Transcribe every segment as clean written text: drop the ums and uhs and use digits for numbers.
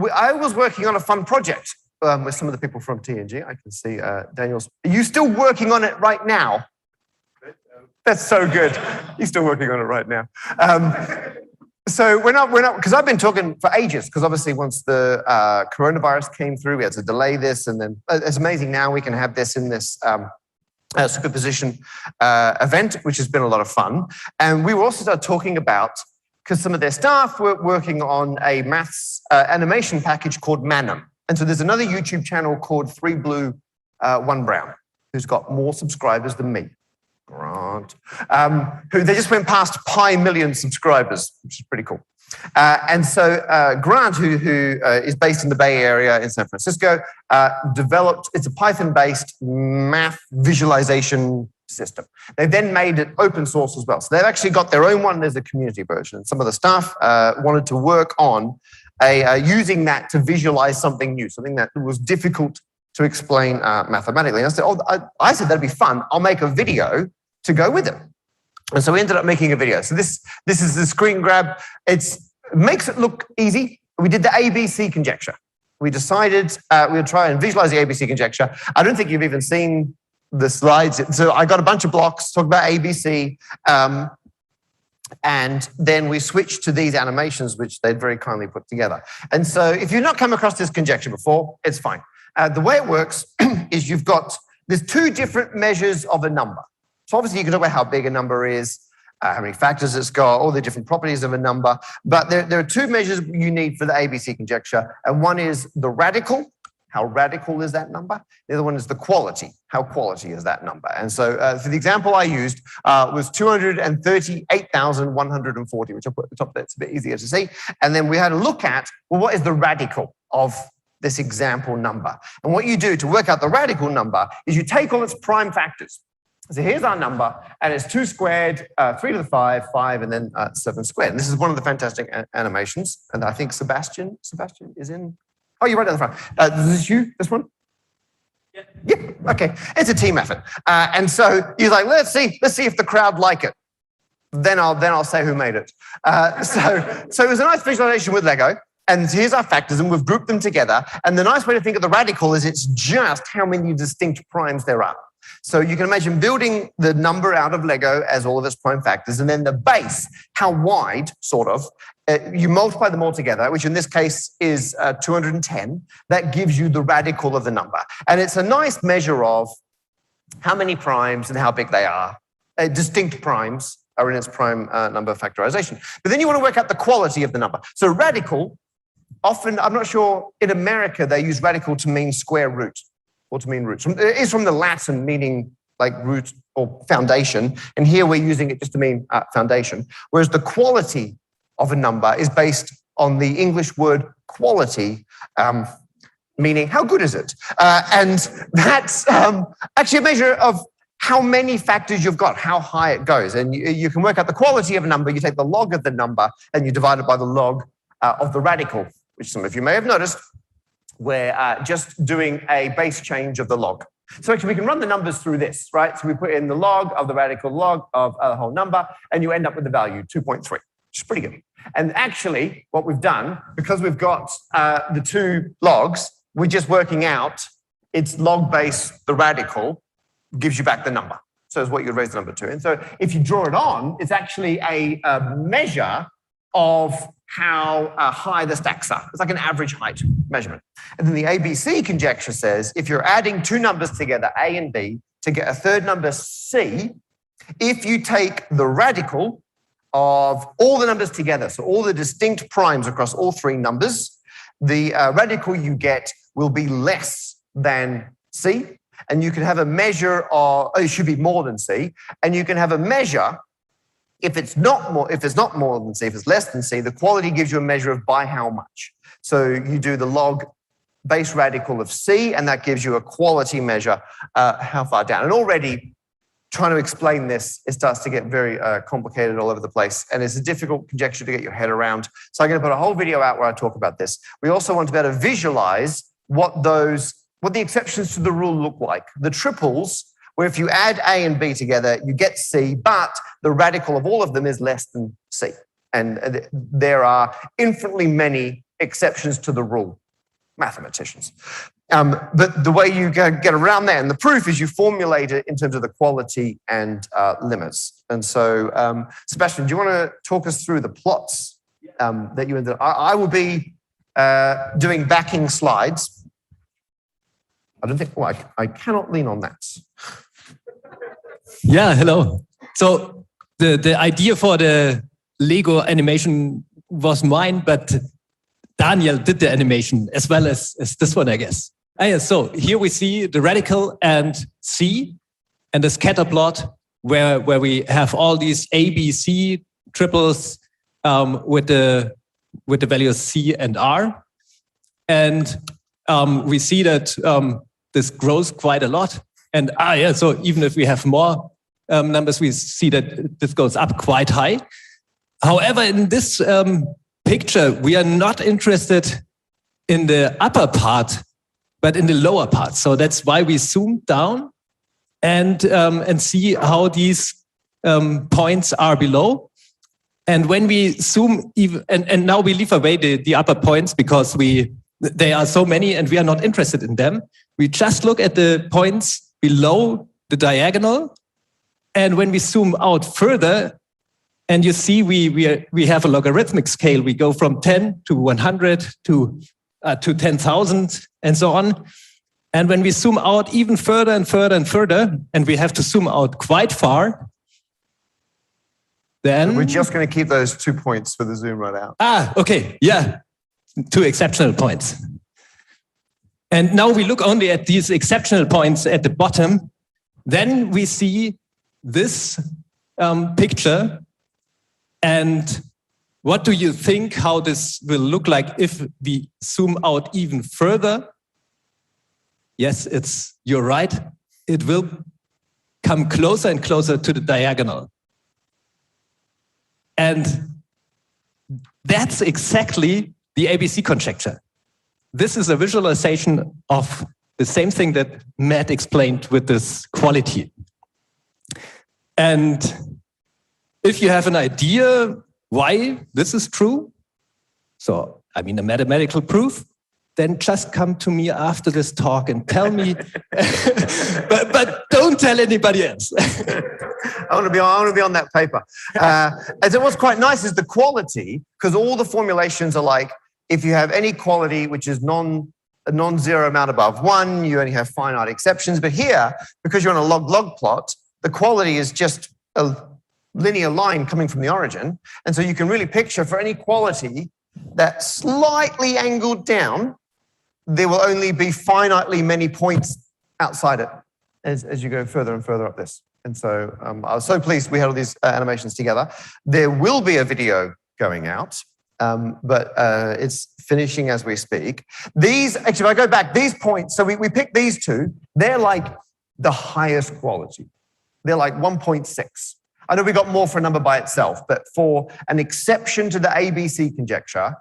I was working on a fun project with some of the people from TNG. I can see Daniel's. Are you still working on it right now? That's so good. He's still working on it right now. So when I, because I've been talking for ages, because obviously once the coronavirus came through, we had to delay this, and then it's amazing now we can have this in this superposition event, which has been a lot of fun. And we also started talking about, because some of their staff were working on a maths animation package called Manim. And so there's another YouTube channel called 3 Blue, 1 Brown, who's got more subscribers than me. Grant, who they just went past pi million subscribers, which is pretty cool. And so Grant, who is based in the Bay Area in San Francisco, developed, it's a Python-based math visualization system. They then made it open source as well. So they've actually got their own one. There's a community version. And some of the staff wanted to work on using that to visualize something new, something that was difficult to explain mathematically. And I said, I said that'd be fun. I'll make a video to go with it. And so we ended up making a video. So this is the screen grab. It makes it look easy. We did the ABC conjecture. We decided we would try and visualize the ABC conjecture. I don't think you've even seen the slides. So I got a bunch of blocks, talk about ABC, and then we switched to these animations, which they'd very kindly put together. And so if you've not come across this conjecture before, it's fine. The way it works is there's 2 different measures of a number. So obviously you can talk about how big a number is, how many factors it's got, all the different properties of a number. But there are 2 measures you need for the ABC conjecture. And one is the radical. How radical is that number? The other one is the quality. How quality is that number? And so for the example I used was 238,140, which I'll put at the top there. It's a bit easier to see. And then we had a look at, well, what is the radical of this example number? And what you do to work out the radical number is you take all its prime factors. So here's our number, and it's 2 squared, 3 to the 5, and then 7 squared. And this is one of the fantastic animations. And I think Sebastian is in. Oh, you're right down the front. Is this you, this one? Yeah, okay. It's a team effort. And so he's like, let's see if the crowd like it. Then I'll say who made it. So it was a nice visualization with Lego. And here's our factors, and we've grouped them together. And the nice way to think of the radical is it's just how many distinct primes there are. So you can imagine building the number out of Lego as all of its prime factors, and then the base, how wide, sort of, you multiply them all together, which in this case is 210. That gives you the radical of the number. And it's a nice measure of how many primes and how big they are. Distinct primes are in its prime number factorization. But then you want to work out the quality of the number. So radical, often, I'm not sure, in America, they use radical to mean square root or to mean root. It is from the Latin meaning like root or foundation. And here we're using it just to mean foundation. Whereas the quality of a number is based on the English word quality, meaning how good is it? And that's actually a measure of how many factors you've got, how high it goes. And you can work out the quality of a number. You take the log of the number and you divide it by the log of the radical, which some of you may have noticed. We're just doing a base change of the log. So actually we can run the numbers through this, right? So we put in the log of the radical log of a whole number, and you end up with the value 2.3, which is pretty good. And actually what we've done, because we've got the 2 logs, we're just working out its log base, the radical, gives you back the number. So it's what you raise the number to. And so if you draw it on, it's actually a measure of how high the stacks are. It's like an average height measurement. And then the ABC conjecture says if you're adding 2 numbers together, A and B, to get a third number, C, if you take the radical of all the numbers together, so all the distinct primes across all 3 numbers, the radical you get will be less than C. And you can have a measure of, it should be more than C. And you can have a measure, if it's not more than C, if it's less than C, the quality gives you a measure of by how much. So you do the log base radical of C, and that gives you a quality measure, how far down. And already trying to explain this, it starts to get very complicated all over the place. And it's a difficult conjecture to get your head around. So I'm going to put a whole video out where I talk about this. We also want to be able to visualize what the exceptions to the rule look like. The triples, where if you add A and B together, you get C, but the radical of all of them is less than C. And there are infinitely many exceptions to the rule. Mathematicians. But the way you get around that, and the proof is you formulate it in terms of the quality and limits. And so, Sebastian, do you want to talk us through the plots that you ended up? I will be doing backing slides. I don't think, well, I cannot lean on that. Yeah, hello. So the idea for the Lego animation was mine, but Daniel did the animation as well as this one, I guess. Yeah, so here we see the radical and C and the scatter plot where we have all these A, B, C triples with the values C and R. And we see that this grows quite a lot. And yeah, so even if we have more numbers, we see that this goes up quite high. However, in this picture, we are not interested in the upper part, but in the lower part. So that's why we zoom down and see how these points are below. And when we zoom, even and now we leave away the upper points because they are so many and we are not interested in them. We just look at the points below the diagonal. And when we zoom out further, and you see we have a logarithmic scale. We go from 10 to 100 to 10,000 and so on. And when we zoom out even further and further and further, and we have to zoom out quite far, then... We're just going to keep those 2 points for the zoom right out. Okay. Yeah. 2 exceptional points. And now we look only at these exceptional points at the bottom. Then we see this picture. And what do you think how this will look like if we zoom out even further? Yes, you're right. It will come closer and closer to the diagonal. And that's exactly the ABC conjecture. This is a visualization of the same thing that Matt explained with this quality. And if you have an idea why this is true, so I mean a mathematical proof, then just come to me after this talk and tell me, but don't tell anybody else. I want to be on that paper. And so what's quite nice is the quality, because all the formulations are like, if you have any quality which is a non-zero amount above 1, you only have finite exceptions. But here, because you're on a log-log plot, the quality is just a linear line coming from the origin. And so you can really picture for any quality that's slightly angled down, there will only be finitely many points outside it as you go further and further up this. And so I was so pleased we had all these animations together. There will be a video going out, but it's finishing as we speak. These, actually, if I go back, these points, so we picked these two, they're like the highest quality. They're like 1.6. I know we got more for a number by itself, but for an exception to the ABC conjecture,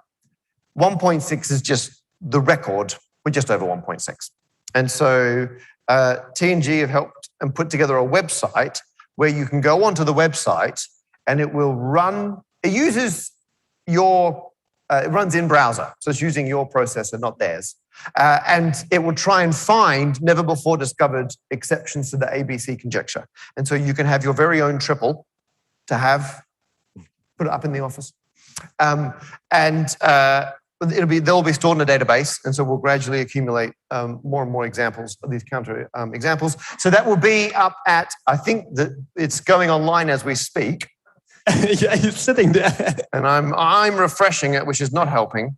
1.6 is just the record. We're just over 1.6. And so T&G have helped and put together a website where you can go onto the website and it will run, it uses it runs in browser. So it's using your processor, not theirs. And it will try and find never before discovered exceptions to the ABC conjecture. And so you can have your very own triple to put it up in the office. They'll be stored in a database. And so we'll gradually accumulate more and more examples of these counter examples. So that will be up at, I think that it's going online as we speak. Yeah, he's sitting there. And I'm refreshing it, which is not helping.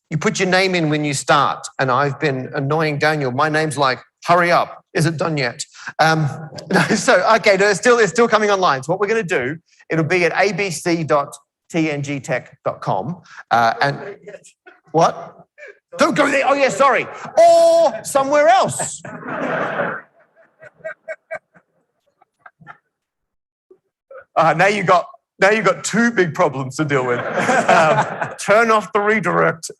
You put your name in when you start, and I've been annoying Daniel. My name's like, hurry up. Is it done yet? Okay, no, it's still coming online. So what we're going to do, it'll be at abc.tngtech.com. And what? Don't go there. Oh, yeah, sorry. Or somewhere else. Now you got 2 big problems to deal with. Turn off the redirect.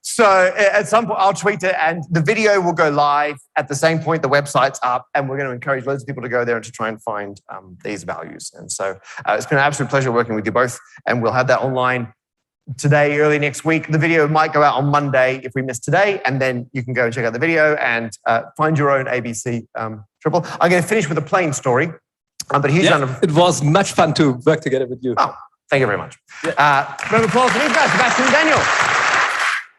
So at some point, I'll tweet it, and the video will go live at the same point the website's up, and we're going to encourage loads of people to go there and to try and find these values. And so it's been an absolute pleasure working with you both, and we'll have that online today, early next week. The video might go out on Monday if we miss today, and then you can go and check out the video and find your own ABC triple. I'm going to finish with a plain story, but he's done a... It was much fun to work together with you. Oh, thank you very much. Round of applause for these guys, Sebastian and Daniel.